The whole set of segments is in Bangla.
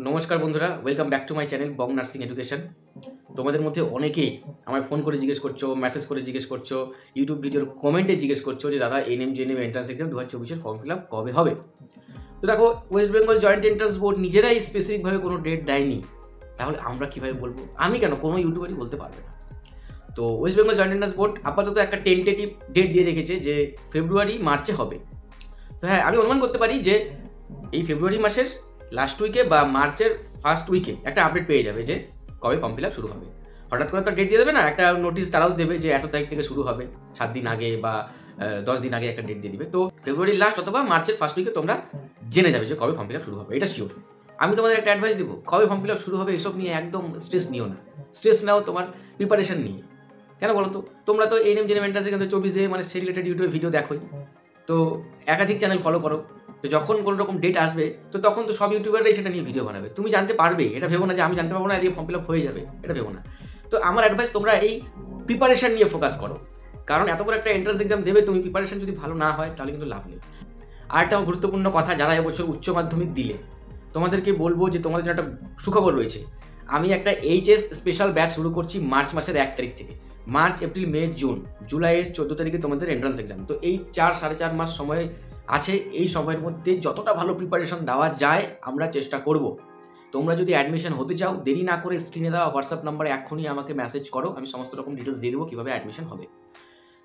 নমস্কার বন্ধুরা, welcome back to my channel Bong nursing education. তোমাদের মধ্যে অনেকেই আমায় ফোন করে জিজ্ঞেস করছো, মেসেজ করে জিজ্ঞেস করছো, ইউটিউব ভিডিওর কমেন্টে জিজ্ঞেস করছো যে দাদা এনএম জেএনএম এন্ট্রান্স এক্সাম 2024-এর ফর্ম ফিল আপ কবে হবে। তো দেখো, West Bengal joint entrance board নিজেরাই স্পেসিফিকভাবে কোনো ডেট দেয়নি, তাহলে আমরা কীভাবে বলবো? আমি কেন, কোনো ইউটিউবারই বলতে পারবে না। তো West Bengal joint entrance board আপাতত একটা টেন্টেটিভ ডেট দিয়ে রেখেছে যে ফেব্রুয়ারি মার্চে হবে। তো হ্যাঁ, আমি অনুমান করতে পারি যে এই ফেব্রুয়ারি মাসের লাস্ট উইকে বা মার্চের ফার্স্ট উইকে একটা আপডেট পেয়ে যাবে যে কবে ফর্ম ফিল আপ শুরু হবে। হঠাৎ করে তো ডেট দিয়ে দেবে না, একটা নোটিশ তারাও দেবে যে এত তারিখ থেকে শুরু হবে, 7 দিন আগে বা 10 দিন আগে একটা ডেট দিয়ে দিবে। তো ফেব্রুয়ারির লাস্ট অথবা মার্চের ফার্স্ট উইকে তোমরা জেনে যাবে যে কবে ফর্ম ফিল আপ শুরু হবে, এটা শিওর। আমি তোমাদের একটা অ্যাডভাইস দেবো, কবে ফর্ম ফিল আপ শুরু হবে এসব নিয়ে একদম স্ট্রেস নিও না। স্ট্রেস নাও তোমার প্রিপারেশন নিয়ে। কেন বলো তো? তোমরা তো এনএম জেএনএম এন্ট্রান্স কিন্তু 24 দিয়ে মানে সেই রিলেটেড ইউটিউবে ভিডিও দেখোই, তো একাধিক চ্যানেল ফলো করো। তো যখন কোনো রকম ডেট আসবে তো তখন তো সব ইউটিউবাররাই সেটা নিয়ে ভিডিও বানাবে, তুমি জানতে পারবে। এটা ভেবো না যে আমি জানতে পারবো না, এদিকে ফর্ম ফিল আপ হয়ে যাবে, এটা ভেবো না। তো আমার অ্যাডভাইস, তোমরা এই প্রিপারেশন নিয়ে ফোকাস করো, কারণ এত বড় একটা এন্ট্রান্স এক্সাম দেবে, তুমি প্রিপারেশন যদি ভালো না হয় তাহলে কিন্তু লাভ নেই। আর একটা গুরুত্বপূর্ণ কথা, যারা এবছর উচ্চ মাধ্যমিক দিলে তোমাদেরকে বলবো যে তোমাদের জন্য একটা সুখবর রয়েছে। আমি একটা এইচএস স্পেশাল ব্যাচ শুরু করছি মার্চ মাসের 1 তারিখ থেকে। মার্চ, এপ্রিল, মে, জুন, জুলাইয়ের 14 তারিখে তোমাদের এন্ট্রান্স এক্সাম। তো এই 4-4.5 মাস সময় আছে। এই সময়ের মধ্যে যতটা ভালো প্রিপারেশন দেওয়া যায় আমরা চেষ্টা করব। তোমরা যদি অ্যাডমিশন হতে চাও, দেরি না করে স্ক্রিনে দেওয়া হোয়াটসঅ্যাপ নাম্বারে এখনই আমাকে মেসেজ করো, আমি সমস্ত রকম ডিটেলস দিয়ে দেবো কীভাবে অ্যাডমিশন হবে।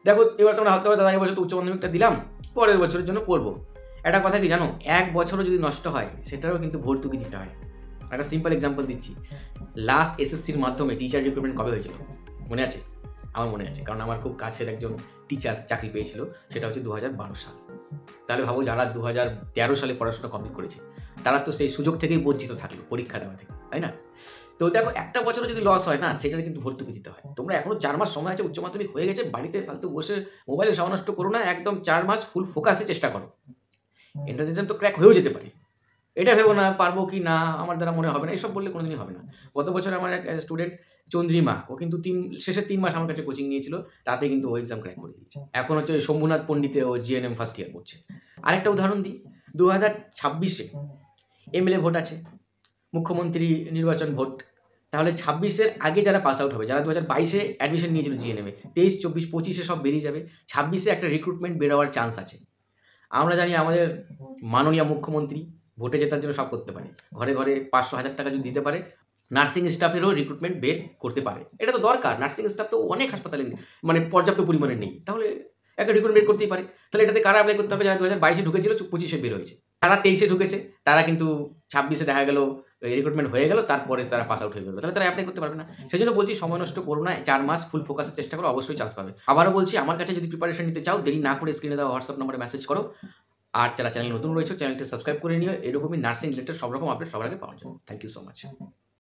দেখো, এবার তোমরা ভাবতে পারো দাদা এই বছর তো উচ্চ মাধ্যমিকটা দিলাম, পরের বছরের জন্য পড়বো। একটা কথা কি জানো, 1 বছরও যদি নষ্ট হয় সেটারও কিন্তু ভর্তুকি দিতে হয়। একটা সিম্পল এক্সাম্পল দিচ্ছি, লাস্ট এসএসসির মাধ্যমে টিচার রিক্রুটমেন্ট কবে হয়েছিল মনে আছে? আমার মনে আছে, কারণ আমার খুব কাছের একজন টিচার চাকরি পেয়েছিল, সেটা হচ্ছে 2012 সাল। তাহলে ভাবো, যারা 2013 সালে পড়াশোনা কমপ্লিট করেছে তারা তো সেই সুযোগ থেকেই বঞ্চিত থাকলো পরীক্ষা দেওয়া থেকে, তাই না? তো দেখো, একটা বছরও যদি লস হয় না, সেটাতে কিন্তু ভর্তুকি দিতে হয়। তোমরা এখনো 4 মাস সময় আছে, উচ্চ মাধ্যমিক হয়ে গেছে, বাড়িতে ফালতু বসে মোবাইলে সময় নষ্ট করো না, একদম 4 মাস ফুল ফোকাসে চেষ্টা করো। এন্ট্রান্স এক্সাম তো ক্র্যাক হয়েও যেতে পারে, এটা ভেবো না পারবো কি না, আমার দ্বারা মনে হবে না, এসব বললে কোনোদিনই হবে না। গত বছর আমার এক স্টুডেন্ট চন্দ্রিমা, ও কিন্তু শেষের 3 মাস আমার কাছে কোচিং নিয়েছিল, তাতে কিন্তু ও এক্সাম ক্র্যাক করে দিয়েছে। এখন হচ্ছে শম্ভুনাথ পণ্ডিতে ও জিএনএম ফার্স্ট ইয়ার করছে। আরেকটা উদাহরণ দিই, 2026-এ এমএলএ ভোট আছে, মুখ্যমন্ত্রী নির্বাচন ভোট। তাহলে 26-এর আগে যারা পাস আউট হবে, যারা 2022-এ অ্যাডমিশন নিয়েছিল জিএনএমে, 23, 24, 25-এ সব বেরিয়ে যাবে। 26-এ একটা রিক্রুটমেন্ট বেরোয়ার চান্স আছে। আমরা জানি আমাদের মাননীয় মুখ্যমন্ত্রী ভোটে জেতার জন্য সব করতে পারে, ঘরে ঘরে 500,000 টাকা যদি দিতে পারে, নার্সিং স্টাফেরও রিক্রুটমেন্ট বের করতে পারে। এটা তো দরকার, নার্সিং স্টাফ তো অনেক হাসপাতালে মানে পর্যাপ্ত পরিমাণে নেই, তাহলে একটা রিক্রুটমেন্ট বের করতেই পারে। তাহলে এটাতে কারা অ্যাপ্লাই করতে হবে? যারা 2022-এ ঢুকেছিল 25-এ বের হয়েছে, তারা 23-এ ঢুকেছে, তারা কিন্তু 26-এ দেখা গেল রিক্রুটমেন্ট হয়ে গেল, তারপরে তারা পাস আউট হয়ে গেল, তাহলে তারা অ্যাপ্লাই করতে পারবে না। সেই জন্য বলছি, সময় নষ্ট করো না, 4 মাস ফুল ফোকাসের চেষ্টা করো, অবশ্যই চান্স পাবে। আবারও বলছি, আমার কাছে যদি প্রিপারেশন নিতে চাও, দেরি না করে স্ক্রিনে দেওয়া হোয়াটসঅ্যাপ নম্বরে মেসেজ করো। আর যারা চ্যানেল নতুন রয়েছে, চ্যানেলটি সাবস্ক্রাইব করে নিও, এরকমই নার্সিং রিলেটেড সব রকম আপডেট সবার আগে পাওয়ার জন্য। Thank you so much.